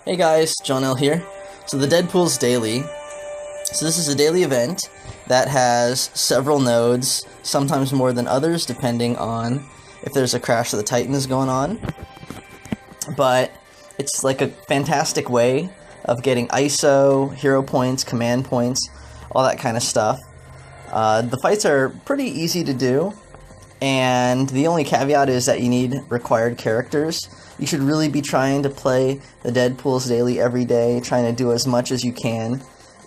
Hey guys, John L here. So the Deadpool's daily. So this is a daily event that has several nodes, sometimes more than others, depending on if there's a Crash of the Titans going on. But it's like a fantastic way of getting ISO, hero points, command points, all that kind of stuff. The fights are pretty easy to do, and the only caveat is that you need required characters. You should really be trying to play the Deadpool's daily every day, trying to do as much as you can.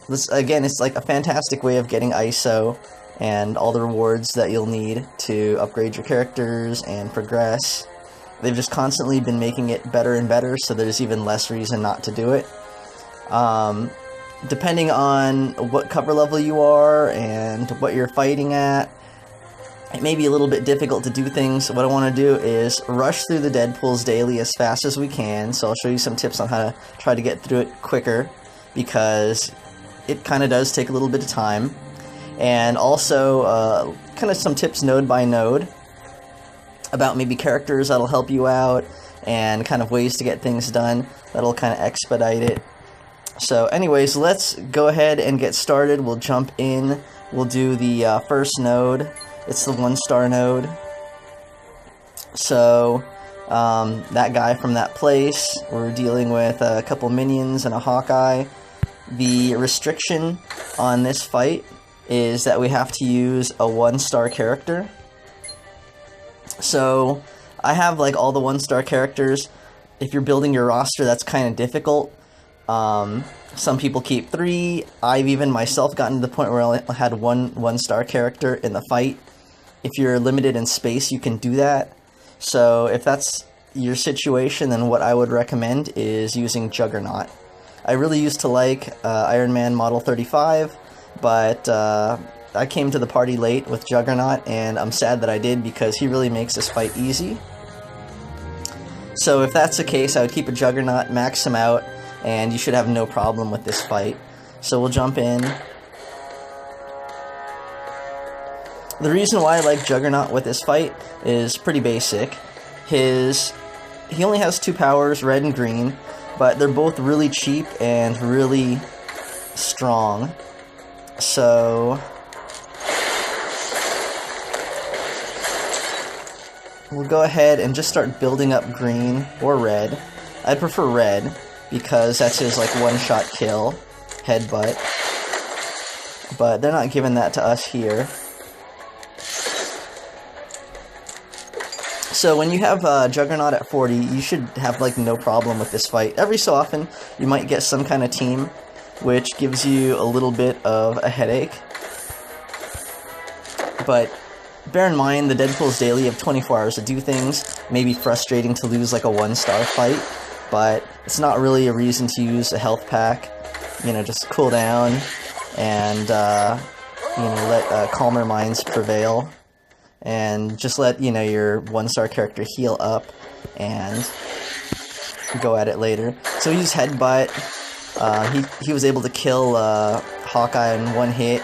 This, again, it's like a fantastic way of getting ISO and all the rewards that you'll need to upgrade your characters and progress. They've just constantly been making it better and better, so there's even less reason not to do it. Depending on what cover level you are and what you're fighting at, it may be a little bit difficult to do things. What I want to do is rush through the Deadpool's daily as fast as we can, so I'll show you some tips on how to try to get through it quicker, because it kind of does take a little bit of time. And also, kind of some tips node by node about maybe characters that'll help you out, and kind of ways to get things done that'll kind of expedite it. So anyways, let's go ahead and get started. We'll jump in. We'll do the first node. It's the 1-star node. So, that guy from that place, we're dealing with a couple minions and a Hawkeye. The restriction on this fight is that we have to use a 1-star character. So, I have like all the 1-star characters. If you're building your roster, that's kind of difficult. Some people keep 3. I've even myself gotten to the point where I only had one 1-star character in the fight. If you're limited in space, you can do that. So if that's your situation, then what I would recommend is using Juggernaut. I really used to like Iron Man Model 35, but I came to the party late with Juggernaut, and I'm sad that I did, because he really makes this fight easy. So if that's the case, I would keep a Juggernaut, max him out, and you should have no problem with this fight. So we'll jump in. The reason why I like Juggernaut with this fight is pretty basic. He only has 2 powers, red and green, but they're both really cheap and really strong. So we'll go ahead and just start building up green or red. I prefer red, because that's his like one-shot kill, headbutt. But they're not giving that to us here. So when you have Juggernaut at 40, you should have like no problem with this fight. Every so often, you might get some kind of team, which gives you a little bit of a headache. But bear in mind, the Deadpool's daily have 24 hours to do things. It may be frustrating to lose like a 1-star fight, but it's not really a reason to use a health pack. You know, just cool down and you know, let calmer minds prevail. And just let, you know, your 1-star character heal up and go at it later. So he used Headbutt. He was able to kill Hawkeye in 1 hit.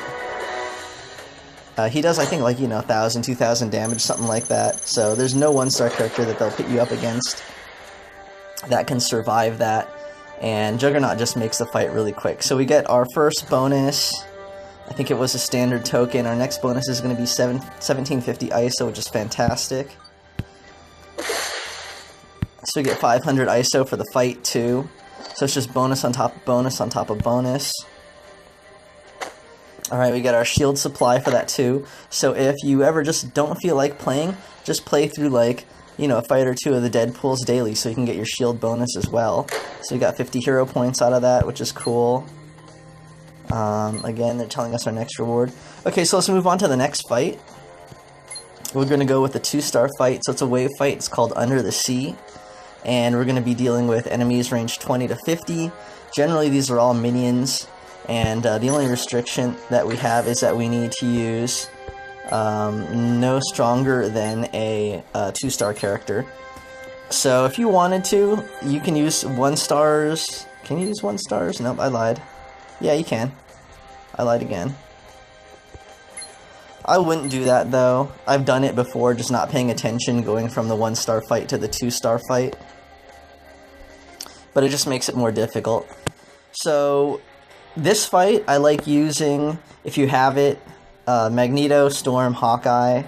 He does, I think, like, you know, 1,000, 2,000 damage, something like that. So there's no 1-star character that they'll put you up against that can survive that. And Juggernaut just makes the fight really quick. So we get our first bonus. I think it was a standard token. Our next bonus is going to be 1750 ISO, which is fantastic. So we get 500 ISO for the fight, too. So it's just bonus on top of bonus on top of bonus. Alright, we get our shield supply for that, too. So if you ever just don't feel like playing, just play through, like, you know, a fight or 2 of the Deadpool's daily, so you can get your shield bonus as well. So we got 50 hero points out of that, which is cool. Again, they're telling us our next reward. Okay, so let's move on to the next fight. We're going to go with the 2-star fight. So it's a wave fight. It's called Under the Sea. And we're going to be dealing with enemies range 20 to 50. Generally, these are all minions. And the only restriction that we have is that we need to use no stronger than a 2-star character. So if you wanted to, you can use 1-stars. Can you use 1-stars? Nope, I lied. Yeah, you can. I lied again. I wouldn't do that though. I've done it before, just not paying attention, going from the 1-star fight to the 2-star fight. But it just makes it more difficult. So, this fight I like using, if you have it, Magneto, Storm, Hawkeye,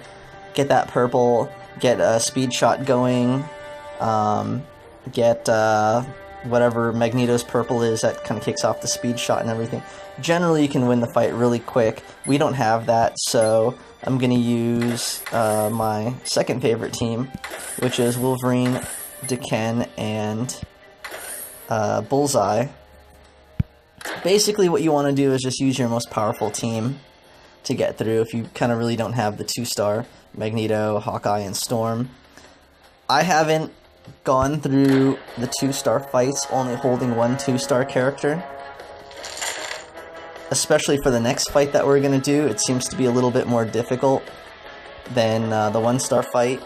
get that purple, get a speed shot going, get whatever Magneto's purple is that kind of kicks off the speed shot and everything. Generally, you can win the fight really quick. We don't have that, so I'm going to use my second favorite team, which is Wolverine, Decken, and Bullseye. Basically, what you want to do is just use your most powerful team to get through if you kind of really don't have the 2-star, Magneto, Hawkeye, and Storm. I haven't gone through the 2-star fights only holding one 2-star character. Especially for the next fight that we're going to do, it seems to be a little bit more difficult than the 1-star fight.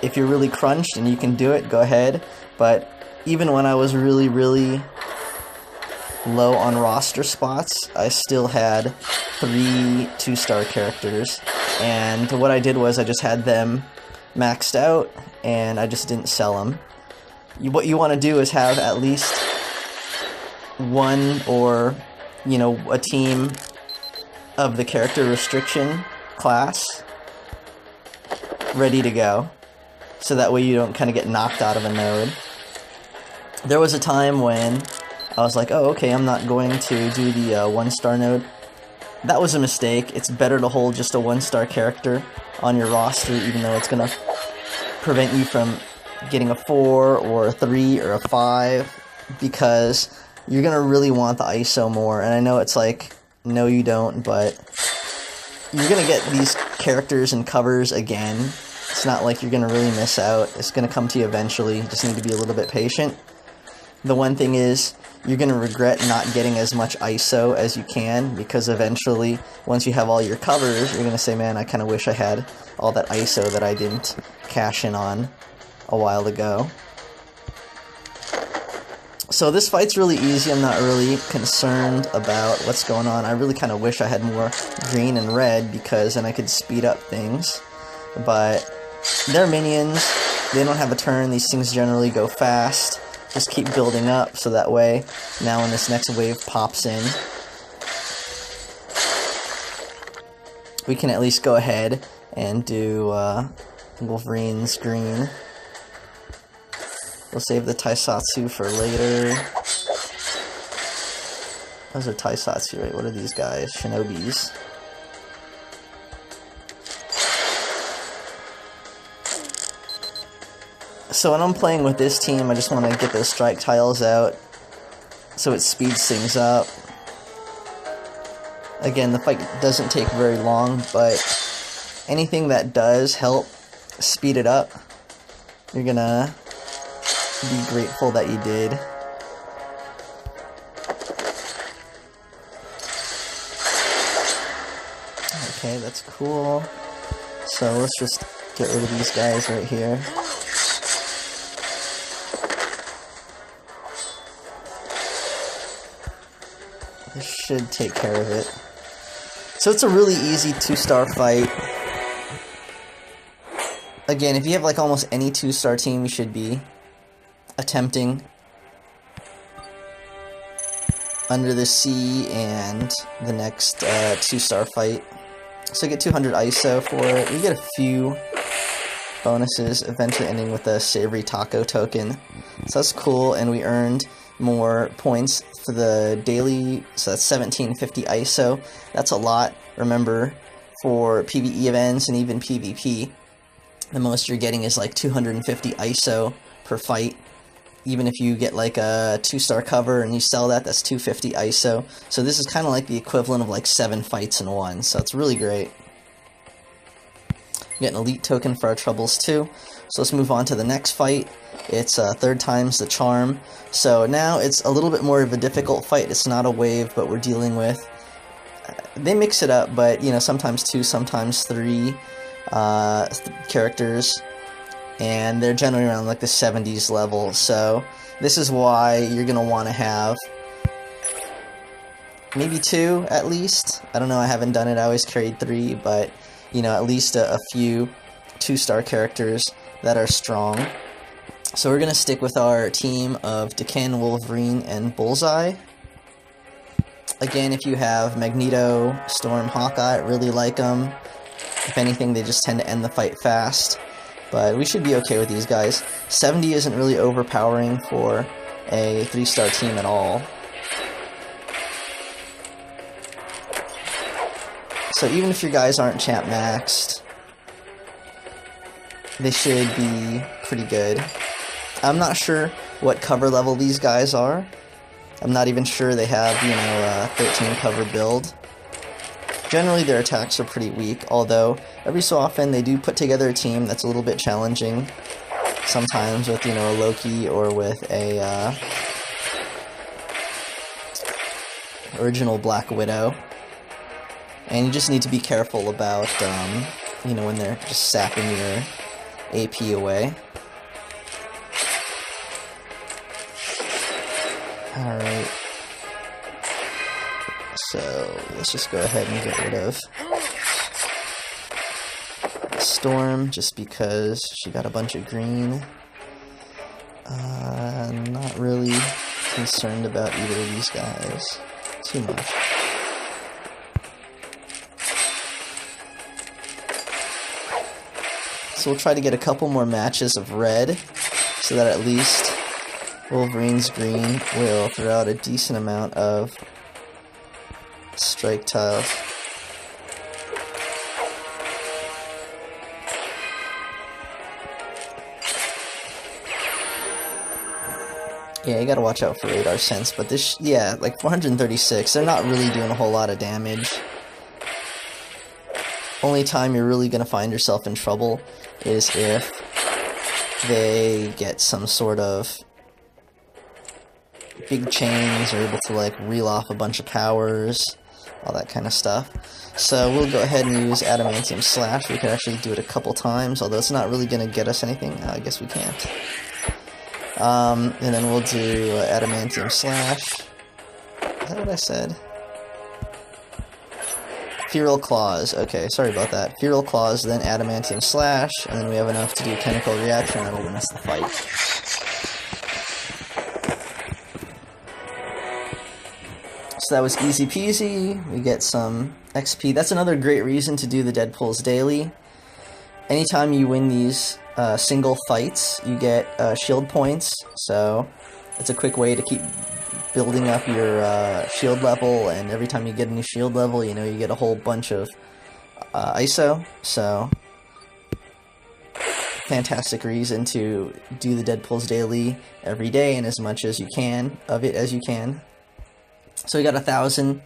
If you're really crunched and you can do it, go ahead. But even when I was really, really low on roster spots, I still had 3 2-star characters. And what I did was I just had them maxed out, and I just didn't sell them. What you want to do is have at least one or, you know, a team of the character restriction class ready to go. So that way you don't kind of get knocked out of a node. There was a time when I was like, oh, okay, I'm not going to do the 1-star node. That was a mistake. It's better to hold just a 1-star character on your roster, even though it's going to prevent you from getting a 4 or a 3 or a 5, because you're going to really want the ISO more. And I know it's like, no you don't, but you're going to get these characters and covers again. It's not like you're going to really miss out. It's going to come to you eventually. You just need to be a little bit patient. The one thing is, you're going to regret not getting as much ISO as you can, because eventually, once you have all your covers, you're going to say, man, I kind of wish I had all that ISO that I didn't cash in on a while ago. So this fight's really easy. I'm not really concerned about what's going on. I really kind of wish I had more green and red, because then I could speed up things. But they're minions. They don't have a turn. These things generally go fast. Just keep building up, so that way, now when this next wave pops in, we can at least go ahead and do Wolverine's green. We'll save the Taisatsu for later. Those are Taisatsu, right? What are these guys? Shinobis. So when I'm playing with this team, I just want to get those strike tiles out so it speeds things up. Again, the fight doesn't take very long, but anything that does help speed it up, you're gonna be grateful that you did. Okay, that's cool. So let's just get rid of these guys right here. This should take care of it. So it's a really easy 2-star fight. Again, if you have like almost any 2-star team, you should be attempting Under the Sea and the next 2-star fight. So get 200 ISO for it. We get a few bonuses, eventually ending with a Savory Taco token. So that's cool, and we earned more points for the daily, so that's 1750 ISO. That's a lot. Remember, for PvE events and even PvP, the most you're getting is like 250 ISO per fight. Even if you get like a 2-star cover and you sell that, that's 250 ISO. So this is kind of like the equivalent of like 7 fights in one, so it's really great. We get an elite token for our troubles too. So let's move on to the next fight. It's 3rd time's the charm. So now it's a little bit more of a difficult fight. It's not a wave, but we're dealing with... They mix it up, but, you know, sometimes 2, sometimes 3 characters. And they're generally around like the 70s level. So this is why you're going to want to have maybe 2 at least. I don't know, I haven't done it, I always carried 3, but, you know, at least a few 2-star characters that are strong. So we're going to stick with our team of Decan, Wolverine, and Bullseye. Again, if you have Magneto, Storm, Hawkeye, I really like them. If anything, they just tend to end the fight fast. But we should be okay with these guys. 70 isn't really overpowering for a 3-star team at all. So even if your guys aren't champ maxed, they should be pretty good. I'm not sure what cover level these guys are. I'm not even sure they have, you know, 13 cover build. Generally their attacks are pretty weak, although every so often they do put together a team that's a little bit challenging. Sometimes with, you know, a Loki or with a original Black Widow. And you just need to be careful about, you know, when they're just sapping your AP away. Alright. So, let's just go ahead and get rid of Storm, just because she got a bunch of green. Not really concerned about either of these guys too much. So we'll try to get a couple more matches of red, so that at least Wolverine's green will throw out a decent amount of strike tiles. Yeah, you gotta watch out for radar sense, but this, yeah, like 436, they're not really doing a whole lot of damage. Only time you're really gonna find yourself in trouble is if they get some sort of big chains, or able to like reel off a bunch of powers, all that kind of stuff. So we'll go ahead and use Adamantium Slash. We can actually do it a couple times, although it's not really going to get us anything. I guess we can't. And then we'll do Adamantium Slash. Is that what I said? Feral Claws. Okay, sorry about that. Feral Claws, then Adamantium Slash, and then we have enough to do Chemical Reaction that'll win us the fight. So that was easy peasy. We get some XP. That's another great reason to do the Deadpools daily. Anytime you win these single fights, you get shield points. So it's a quick way to keep building up your shield level. And every time you get a new shield level, you know, you get a whole bunch of ISO. So fantastic reason to do the Deadpools daily every day, and as much as you can of it as you can. So we got 1,000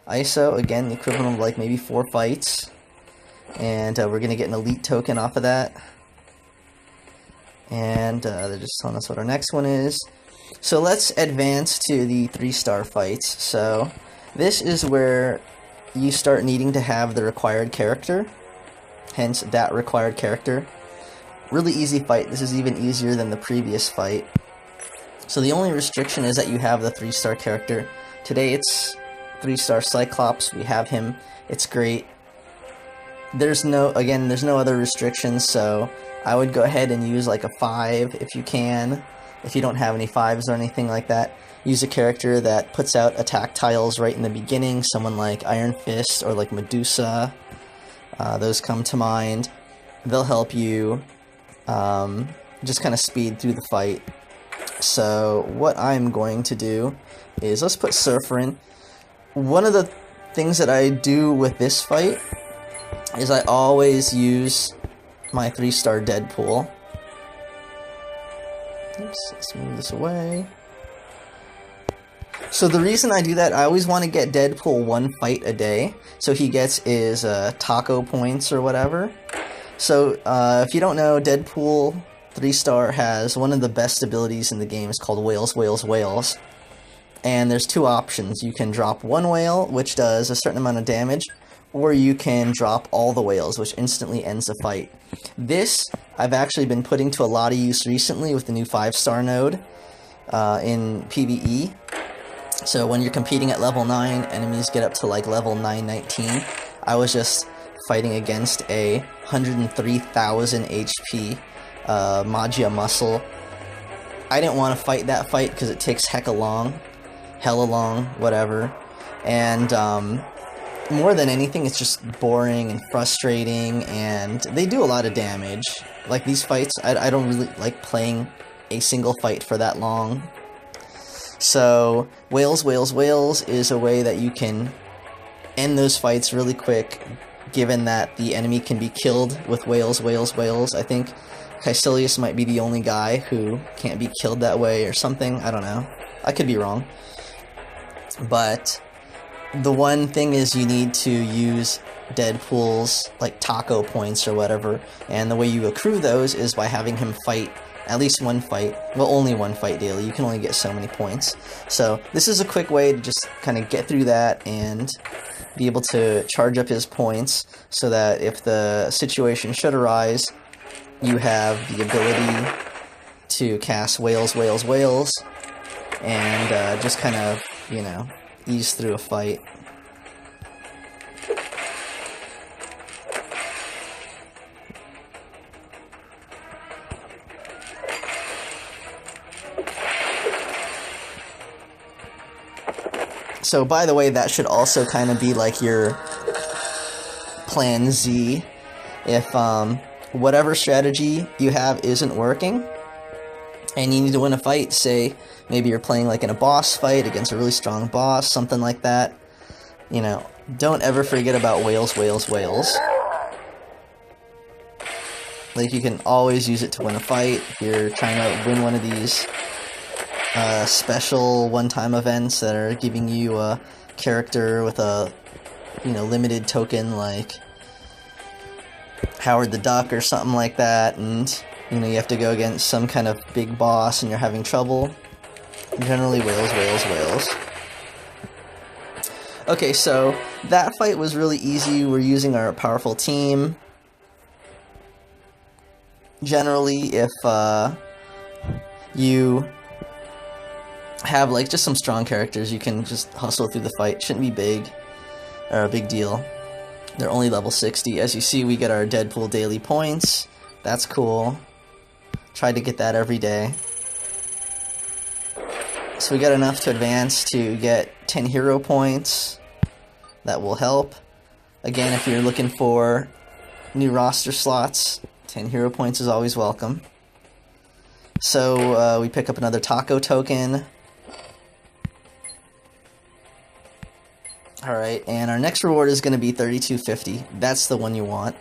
ISO, again, the equivalent of like maybe 4 fights. And we're going to get an elite token off of that. And they're just telling us what our next one is. So let's advance to the 3-star fights. So this is where you start needing to have the required character. Hence, that required character. Really easy fight. This is even easier than the previous fight. So the only restriction is that you have the 3-star character. Today it's 3-star Cyclops, we have him, it's great. There's no other restrictions, so I would go ahead and use like a 5 if you can. If you don't have any 5s or anything like that, use a character that puts out attack tiles right in the beginning, someone like Iron Fist or like Medusa. Those come to mind. They'll help you just kind of speed through the fight. So what I'm going to do is, let's put Surfer in. One of the things that I do with this fight is I always use my 3-star Deadpool. Oops, let's move this away. So the reason I do that, I always want to get Deadpool 1 fight a day, so he gets his taco points or whatever. So if you don't know, Deadpool 3-star has one of the best abilities in the game. It's called Whales, Whales, Whales. And there's 2 options. You can drop 1 whale, which does a certain amount of damage, or you can drop all the whales, which instantly ends the fight. This, I've actually been putting to a lot of use recently with the new 5-star node in PvE. So when you're competing at level 9, enemies get up to like level 919. I was just fighting against a 103,000 HP Magia Muscle. I didn't want to fight that fight because it takes hella long, whatever. And more than anything, it's just boring and frustrating, and they do a lot of damage. Like these fights, I don't really like playing a single fight for that long. So whales is a way that you can end those fights really quick, given that the enemy can be killed with whales. I think Caecilius might be the only guy who can't be killed that way or something. I don't know. I could be wrong. But the one thing is you need to use Deadpool's like taco points or whatever, and the way you accrue those is by having him fight at least one fight, well, only one fight daily. You can only get so many points. So this is a quick way to just kind of get through that and be able to charge up his points so that if the situation should arise, you have the ability to cast whales, and just kind of, you know, ease through a fight. So, by the way, that should also kind of be like your plan Z. If whatever strategy you have isn't working, and you need to win a fight, say, maybe you're playing like in a boss fight against a really strong boss, something like that, you know, don't ever forget about whales. Like, you can always use it to win a fight. If you're trying to win one of these special one-time events that are giving you a character with a, you know, limited token, like Howard the Duck or something like that, and, you know, you have to go against some kind of big boss and you're having trouble. Generally, whales. Okay, so that fight was really easy. We're using our powerful team. Generally, if you have like just some strong characters, you can just hustle through the fight. Shouldn't be big or a big deal. They're only level 60. As you see, we get our Deadpool daily points. That's cool. Try to get that every day. So we got enough to advance to get 10 hero points. That will help. Again, if you're looking for new roster slots, 10 hero points is always welcome. So we pick up another taco token. Alright, and our next reward is going to be 3250. That's the one you want.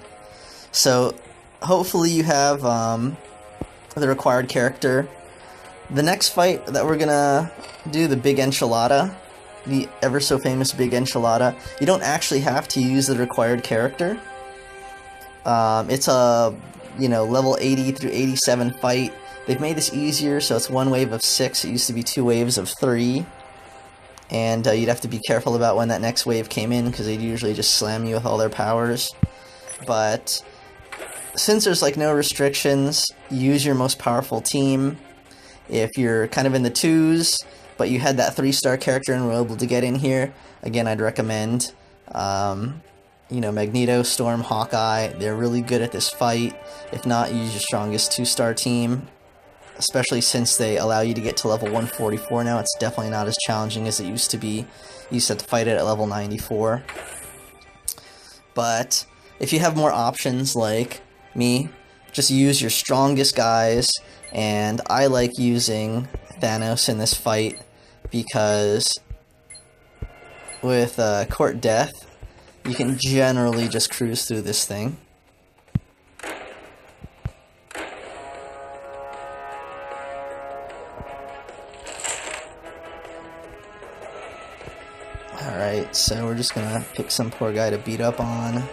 So hopefully you have the required character. The next fight that we're going to do, the big enchilada, the ever so famous big enchilada, you don't actually have to use the required character. It's a, you know, level 80 through 87 fight. They've made this easier, so it's one wave of 6. It used to be 2 waves of 3. And you'd have to be careful about when that next wave came in, because they'd usually just slam you with all their powers. But since there's like no restrictions, use your most powerful team. If you're kind of in the 2s, but you had that 3-star character and were able to get in here, again, I'd recommend, you know, Magneto, Storm, Hawkeye. They're really good at this fight. If not, use your strongest 2-star team. Especially since they allow you to get to level 144 now. It's definitely not as challenging as it used to be. You used to have to fight it at level 94. But if you have more options like me, just use your strongest guys. And I like using Thanos in this fight because with Court Death, you can generally just cruise through this thing. Alright, so we're just gonna pick some poor guy to beat up on.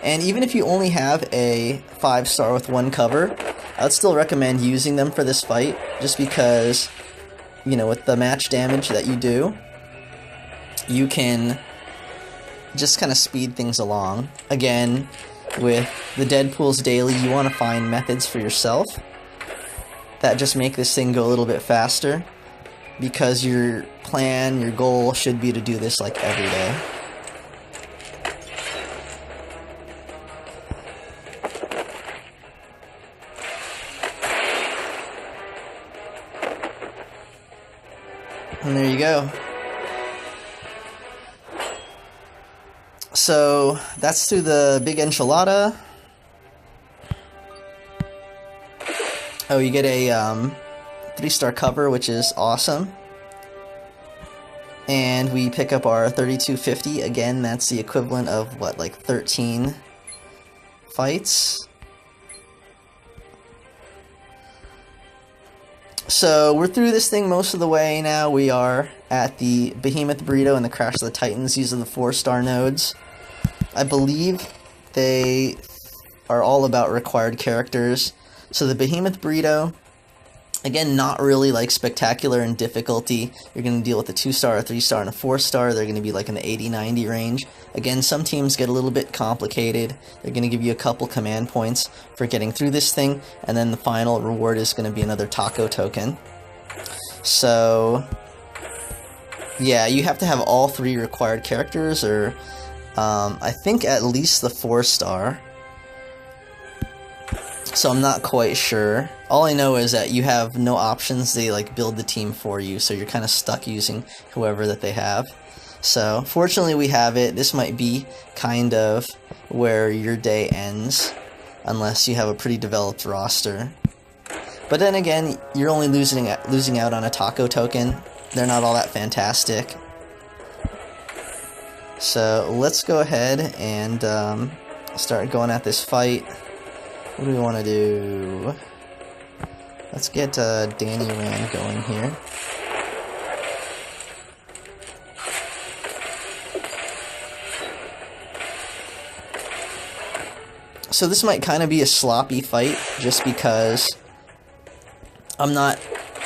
And even if you only have a 5-star with 1 cover, I'd still recommend using them for this fight, just because, you know, with the match damage that you do, you can just kind of speed things along. Again, with the Deadpool's daily, you want to find methods for yourself that just make this thing go a little bit faster. because your plan, your goal should be to do this like every day. And there you go. So that's through the big enchilada. Oh, you get a 3-star cover, which is awesome. And we pick up our 3250. Again, that's the equivalent of, what, like 13 fights? So we're through this thing most of the way now. We are at the Behemoth burrito and the Crash of the Titans. These are the 4-star nodes. I believe they are all about required characters. So the Behemoth burrito, again, not really like spectacular in difficulty. You're going to deal with a 2-star, a 3-star, and a 4-star. They're going to be like in the 80-90 range. Again, some teams get a little bit complicated. They're going to give you a couple command points for getting through this thing, and then the final reward is going to be another taco token. So yeah, you have to have all 3 required characters, or I think at least the 4-star. So I'm not quite sure. All I know is that you have no options. They like build the team for you, so you're kind of stuck using whoever that they have. So fortunately we have it. This might be kind of where your day ends, unless you have a pretty developed roster. But then again, you're only losing out on a taco token. They're not all that fantastic. So let's go ahead and start going at this fight. What do we want to do? Let's get Danny Rand going here. So this might kind of be a sloppy fight, just because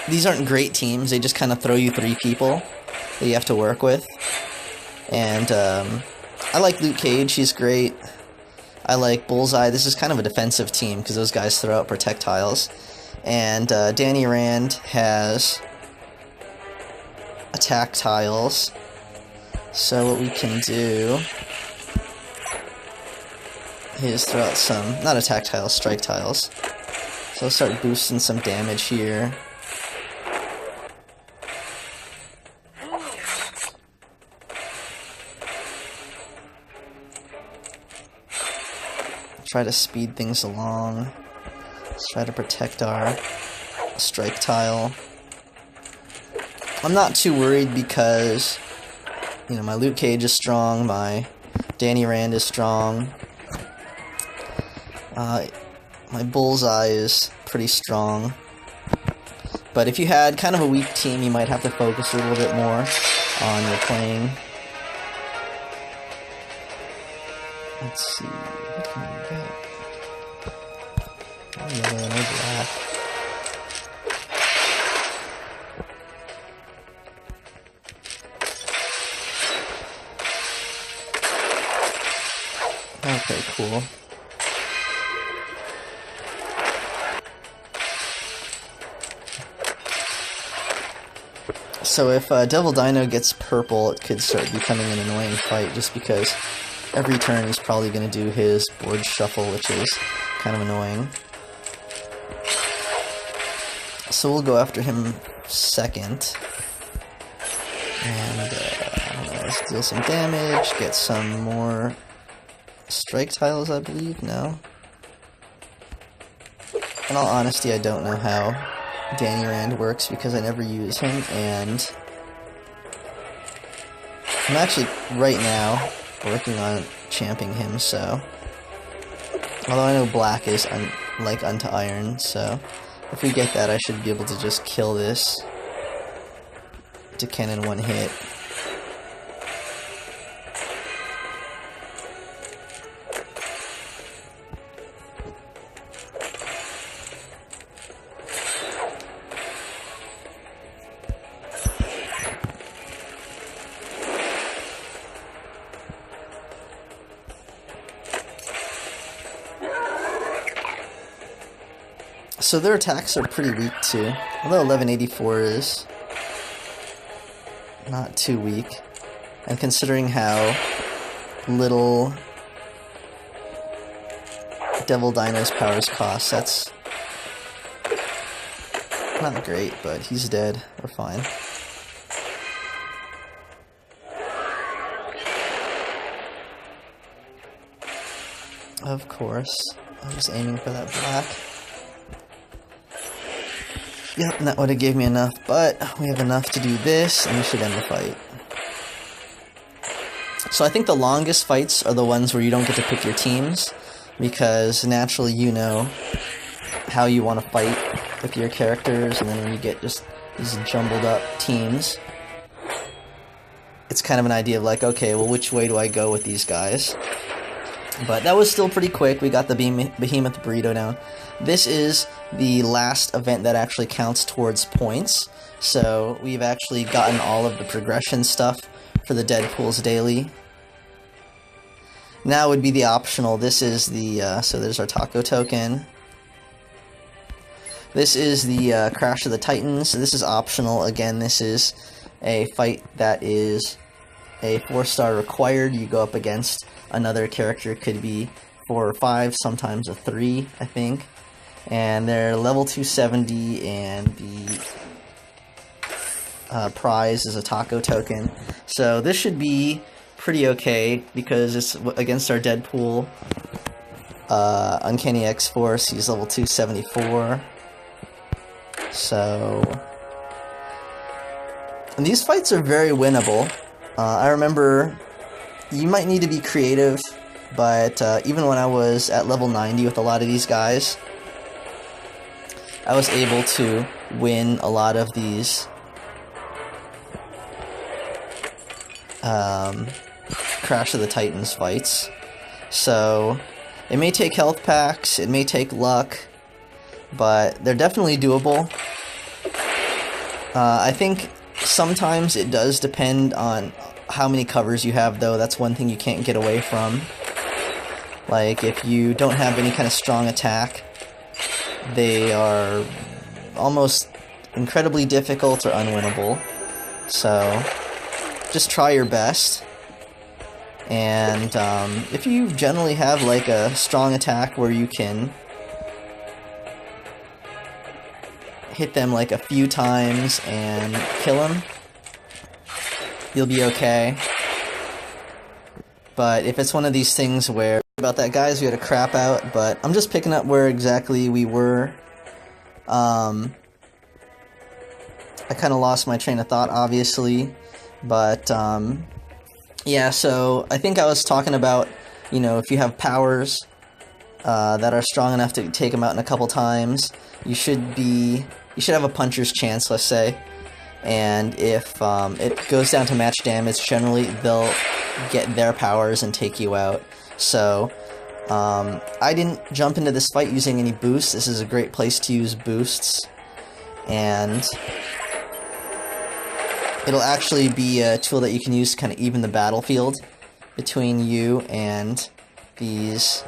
these aren't great teams. They just kind of throw you 3 people that you have to work with. And I like Luke Cage, he's great. I like Bullseye. This is kind of a defensive team because those guys throw out projectiles. And Danny Rand has attack tiles. So what we can do is throw out some, not attack tiles, strike tiles. So I'll start boosting some damage here. Try to speed things along. Let's try to protect our strike tile. I'm not too worried because, you know, my Luke Cage is strong, my Danny Rand is strong. My Bullseye is pretty strong. But if you had kind of a weak team, you might have to focus a little bit more on your playing. Let's see, what can we get? Oh, yellow, no black. Okay, cool. So if Devil Dino gets purple, it could start becoming an annoying fight, just because every turn he's probably going to do his board shuffle, which is kind of annoying. So we'll go after him second. And, I don't know, let's deal some damage, get some more strike tiles, I believe, no? In all honesty, I don't know how Danny Rand works because I never use him, and I'm actually, right now, working on champing him, so although I know black is like unto iron, so if we get that, I should be able to just kill this to cannon 1 hit. So their attacks are pretty weak too, although 1184 is not too weak. And considering how little Devil Dino's powers cost, that's not great, but he's dead. We're fine. Of course. I was aiming for that black. Yep, and that would have gave me enough, but we have enough to do this, and we should end the fight. So I think the longest fights are the ones where you don't get to pick your teams, because naturally you know how you want to fight with your characters, and then when you get just these jumbled up teams, it's kind of an idea of like, okay, well, which way do I go with these guys? But that was still pretty quick. We got the Behemoth burrito down. This is the last event that actually counts towards points. So we've actually gotten all of the progression stuff for the Deadpool's daily. Now would be the optional. This is the, so there's our taco token. This is the Crash of the Titans. This is optional. Again, this is a fight that is a 4-star required. You go up against another character, could be 4 or 5, sometimes a 3, I think. And they're level 270, and the prize is a taco token. So this should be pretty okay, because it's against our Deadpool. Uncanny X-Force, he's level 274. So... and these fights are very winnable. I remember... you might need to be creative, but even when I was at level 90 with a lot of these guys, I was able to win a lot of these Crash of the Titans fights. So it may take health packs, it may take luck, but they're definitely doable. I think sometimes it does depend on how many covers you have, though. That's one thing you can't get away from. Like, if you don't have any kind of strong attack, they are almost incredibly difficult or unwinnable. So, just try your best. And if you generally have like a strong attack where you can hit them like a few times and kill them, you'll be okay. But if it's one of these things where, about that, guys, we had a crap out, but I'm just picking up where exactly we were. I kind of lost my train of thought, obviously, but yeah, so I think I was talking about, you know, if you have powers that are strong enough to take them out in a couple times, you should have a puncher's chance, let's say. And if it goes down to match damage, generally they'll get their powers and take you out. So I didn't jump into this fight using any boosts. This is a great place to use boosts, and it'll actually be a tool that you can use to kind of even the battlefield between you and these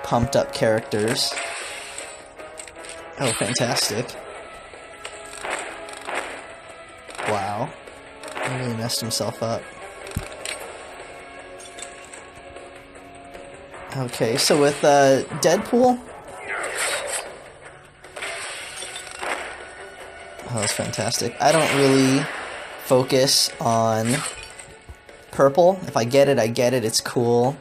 pumped up characters. Oh, fantastic. Wow. He really messed himself up. Okay, so with Deadpool... oh, that's fantastic. I don't really focus on purple. If I get it, I get it. It's cool.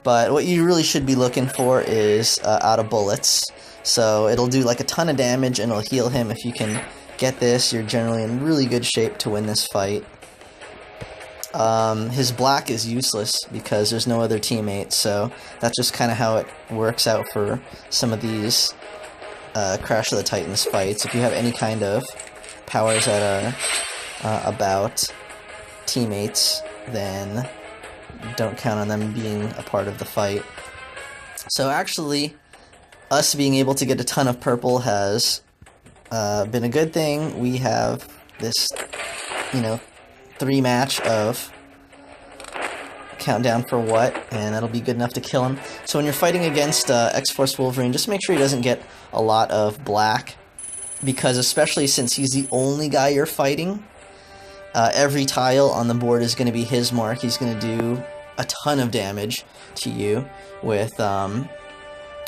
But what you really should be looking for is out of bullets. So it'll do like a ton of damage and it'll heal him. If you can get this, you're generally in really good shape to win this fight. His black is useless because there's no other teammate, so that's just kind of how it works out for some of these Crash of the Titans fights. If you have any kind of powers that are about teammates, then don't count on them being a part of the fight. So actually, us being able to get a ton of purple has been a good thing. We have this, you know, 3-match of countdown for what, and that'll be good enough to kill him. So when you're fighting against X-Force Wolverine, just make sure he doesn't get a lot of black, because especially since he's the only guy you're fighting, every tile on the board is going to be his mark. He's going to do a ton of damage to you with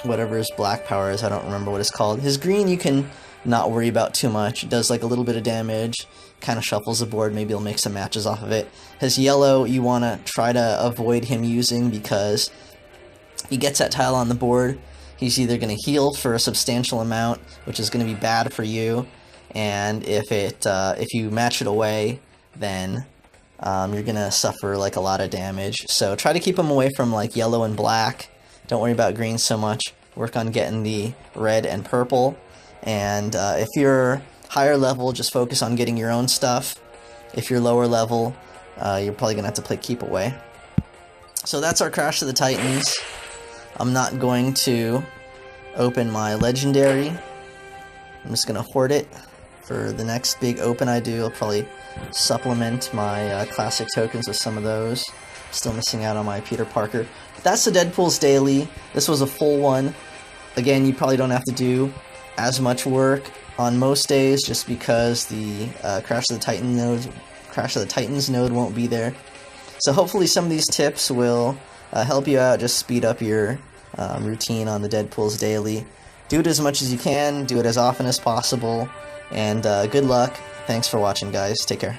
whatever his black power is. I don't remember what it's called. His green you can not worry about too much. It does like a little bit of damage, kind of shuffles the board, maybe he'll make some matches off of it. His yellow you want to try to avoid him using, because he gets that tile on the board, he's either going to heal for a substantial amount, which is going to be bad for you, and if you match it away, then you're going to suffer like a lot of damage. So try to keep him away from like yellow and black. Don't worry about green so much. Work on getting the red and purple. And if you're higher level, just focus on getting your own stuff. If you're lower level, you're probably going to have to play keep away. So that's our Crash of the Titans. I'm not going to open my legendary. I'm just going to hoard it for the next big open I do. I'll probably supplement my classic tokens with some of those. Still missing out on my Peter Parker. That's the Deadpool's Daily. This was a full one. Again, you probably don't have to do as much work on most days, just because the Crash of the Titans node won't be there. So hopefully some of these tips will help you out, just speed up your routine on the Deadpool's Daily. Do it as much as you can, do it as often as possible, and good luck. Thanks for watching, guys. Take care.